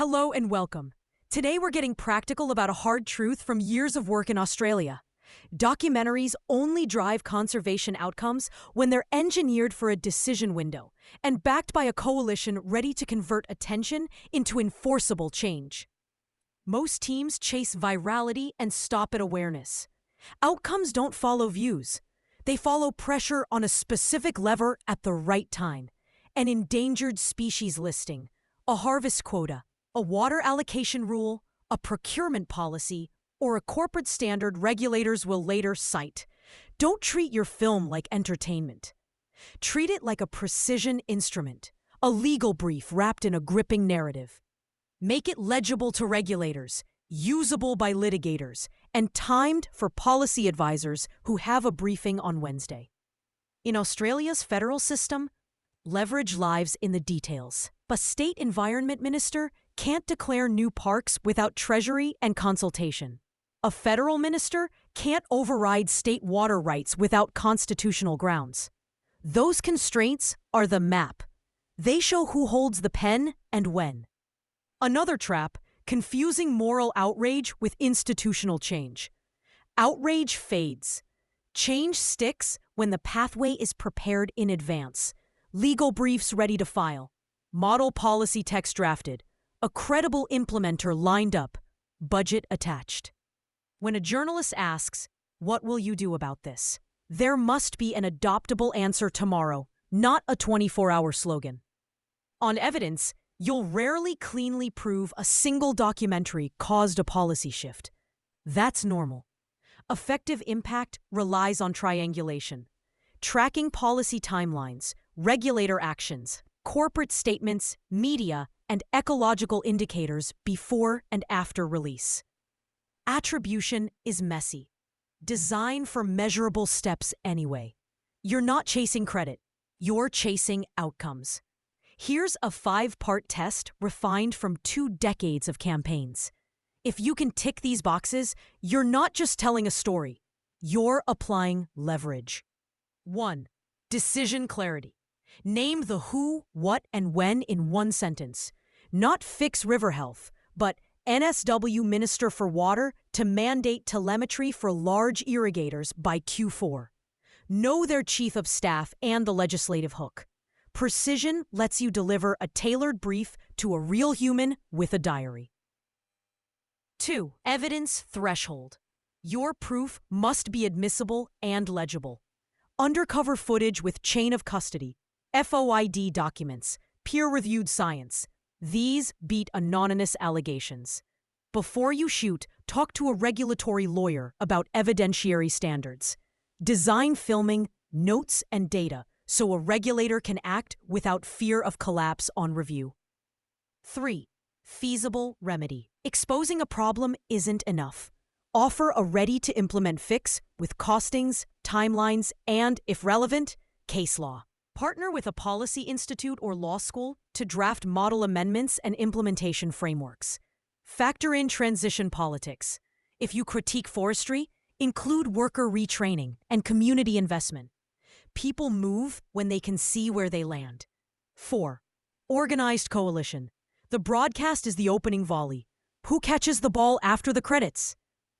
Hello and welcome. Today we're getting practical about a hard truth from years of work in Australia. Documentaries only drive conservation outcomes when they're engineered for a decision window and backed by a coalition ready to convert attention into enforceable change. Most teams chase virality and stop at awareness. Outcomes don't follow views. They follow pressure on a specific lever at the right time. An endangered species listing, a harvest quota, a water allocation rule, a procurement policy, or a corporate standard regulators will later cite. Don't treat your film like entertainment. Treat it like a precision instrument, a legal brief wrapped in a gripping narrative. Make it legible to regulators, usable by litigators, and timed for policy advisors who have a briefing on Wednesday. In Australia's federal system, leverage lies in the details. A state environment minister can't declare new parks without treasury and consultation. A federal minister can't override state water rights without constitutional grounds. Those constraints are the map. They show who holds the pen and when. Another trap, confusing moral outrage with institutional change. Outrage fades. Change sticks when the pathway is prepared in advance. Legal briefs ready to file. Model policy text drafted. A credible implementer lined up. Budget attached. When a journalist asks, "What will you do about this?" there must be an adoptable answer tomorrow, not a 24-hour slogan. On evidence, you'll rarely cleanly prove a single documentary caused a policy shift. That's normal. Effective impact relies on triangulation. Tracking policy timelines, regulator actions, corporate statements, media, and ecological indicators before and after release. Attribution is messy. Design for measurable steps anyway. You're not chasing credit. You're chasing outcomes. Here's a 5-part test refined from 2 decades of campaigns. If you can tick these boxes, you're not just telling a story. You're applying leverage. 1. Decision clarity. Name the who, what, and when in one sentence. Not fix river health, but NSW Minister for Water to mandate telemetry for large irrigators by Q4. Know their chief of staff and the legislative hook. Precision lets you deliver a tailored brief to a real human with a diary. 2. Evidence threshold. Your proof must be admissible and legible. Undercover footage with chain of custody, FOID documents, peer-reviewed science. These beat anonymous allegations. Before you shoot, talk to a regulatory lawyer about evidentiary standards. Design filming, notes, and data so a regulator can act without fear of collapse on review. 3. Feasible remedy. Exposing a problem isn't enough. Offer a ready-to-implement fix with costings, timelines, and, if relevant, case law. Partner with a policy institute or law school to draft model amendments and implementation frameworks. Factor in transition politics. If you critique forestry, include worker retraining and community investment. People move when they can see where they land. 4. Organized coalition. The broadcast is the opening volley. Who catches the ball after the credits?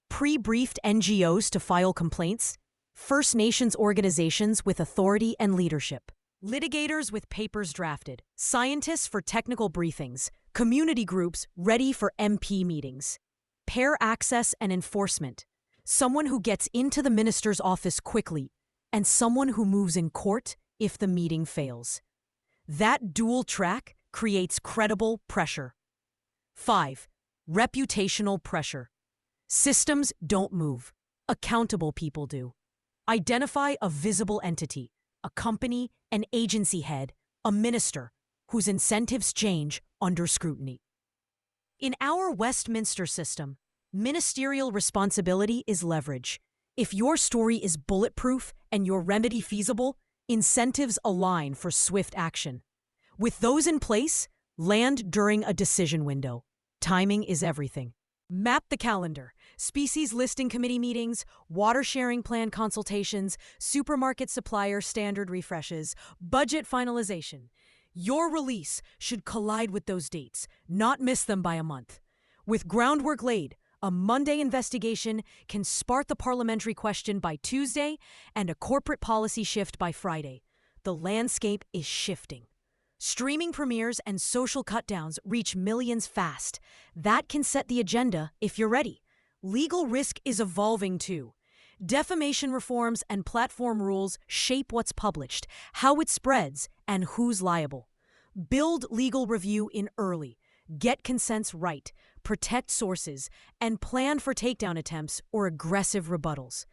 Pre-briefed NGOs to file complaints. First Nations organizations with authority and leadership. Litigators with papers drafted, scientists for technical briefings, community groups ready for MP meetings. Pair access and enforcement. Someone who gets into the minister's office quickly, and someone who moves in court if the meeting fails. That dual track creates credible pressure. 5. Reputational pressure. Systems don't move. Accountable people do. Identify a visible entity, a company, an agency head, a minister, whose incentives change under scrutiny. In our Westminster system, ministerial responsibility is leverage. If your story is bulletproof and your remedy feasible, incentives align for swift action. With those in place, land during a decision window. Timing is everything. Map the calendar. Species listing committee meetings, water sharing plan consultations, supermarket supplier standard refreshes, budget finalization. Your release should collide with those dates, not miss them by a month. With groundwork laid, a Monday investigation can spark the parliamentary question by Tuesday and a corporate policy shift by Friday. The landscape is shifting. Streaming premieres and social cutdowns reach millions fast. That can set the agenda if you're ready. Legal risk is evolving too. Defamation reforms and platform rules shape what's published, how it spreads, and who's liable. Build legal review in early. Get consents right, protect sources, and plan for takedown attempts or aggressive rebuttals.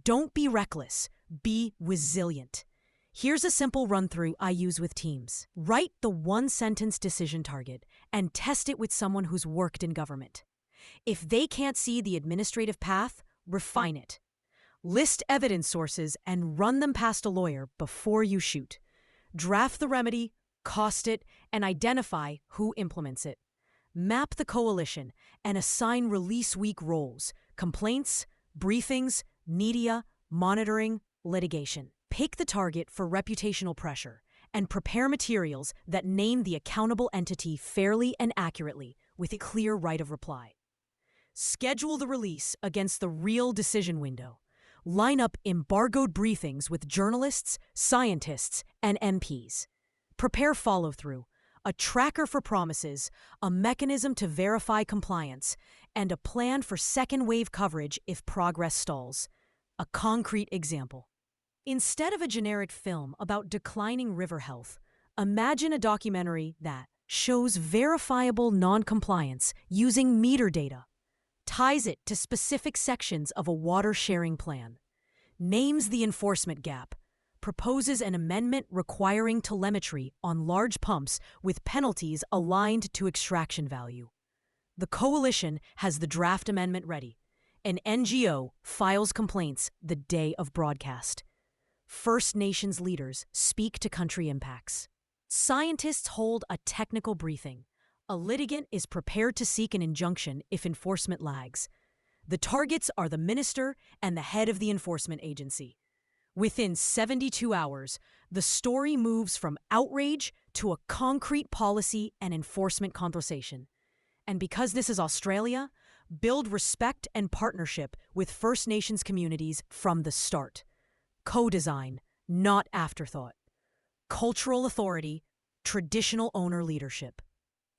Don't be reckless. Be resilient. Here's a simple run-through I use with teams. Write the one-sentence decision target and test it with someone who's worked in government. If they can't see the administrative path, refine it. List evidence sources and run them past a lawyer before you shoot. Draft the remedy, cost it, and identify who implements it. Map the coalition and assign release week roles: complaints, briefings, media, monitoring, litigation. Pick the target for reputational pressure and prepare materials that name the accountable entity fairly and accurately with a clear right of reply. Schedule the release against the real decision window. Line up embargoed briefings with journalists, scientists, and MPs. Prepare follow-through, a tracker for promises, a mechanism to verify compliance, and a plan for second-wave coverage if progress stalls. A concrete example. Instead of a generic film about declining river health, imagine a documentary that shows verifiable non-compliance using meter data, ties it to specific sections of a water-sharing plan, names the enforcement gap, proposes an amendment requiring telemetry on large pumps with penalties aligned to extraction value. The coalition has the draft amendment ready. An NGO files complaints the day of broadcast. First Nations leaders speak to country impacts. Scientists hold a technical briefing. A litigant is prepared to seek an injunction if enforcement lags. The targets are the minister and the head of the enforcement agency. Within 72 hours, the story moves from outrage to a concrete policy and enforcement conversation. And because this is Australia, build respect and partnership with First Nations communities from the start. Co-design, not afterthought. Cultural authority, traditional owner leadership.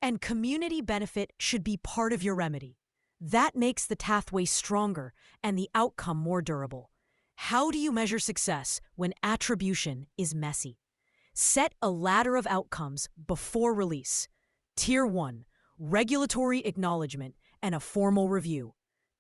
And community benefit should be part of your remedy. That makes the pathway stronger and the outcome more durable. How do you measure success when attribution is messy? Set a ladder of outcomes before release. Tier 1, regulatory acknowledgement and a formal review.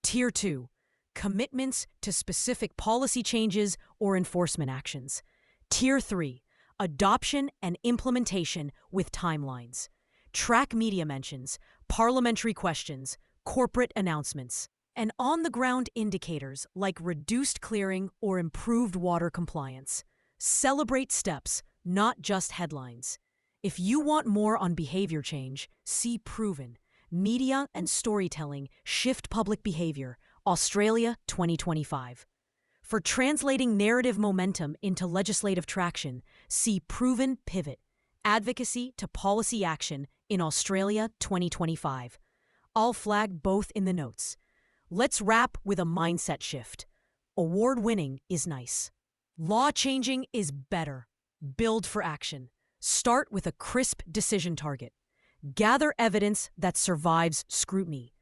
Tier 2, commitments to specific policy changes or enforcement actions. Tier 3, adoption and implementation with timelines. Track media mentions, parliamentary questions, corporate announcements, and on-the-ground indicators like reduced clearing or improved water compliance. Celebrate steps, not just headlines. If you want more on behavior change, see Proven. Media and Storytelling Shift Public Behavior, Australia 2025. For translating narrative momentum into legislative traction, see Proven Pivot, Advocacy to Policy Action in Australia 2025. I'll flag both in the notes. Let's wrap with a mindset shift. Award-winning is nice. Law-changing is better. Build for action. Start with a crisp decision target. Gather evidence that survives scrutiny.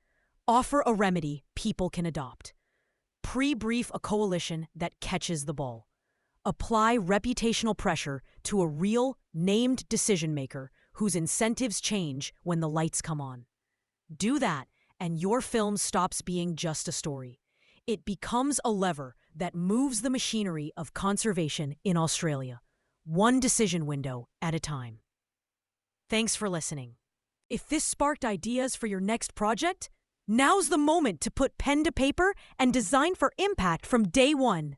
Offer a remedy people can adopt. Pre-brief a coalition that catches the ball. Apply reputational pressure to a real, named decision-maker whose incentives change when the lights come on. Do that, and your film stops being just a story. It becomes a lever that moves the machinery of conservation in Australia, one decision window at a time. Thanks for listening. If this sparked ideas for your next project, now's the moment to put pen to paper and design for impact from day one.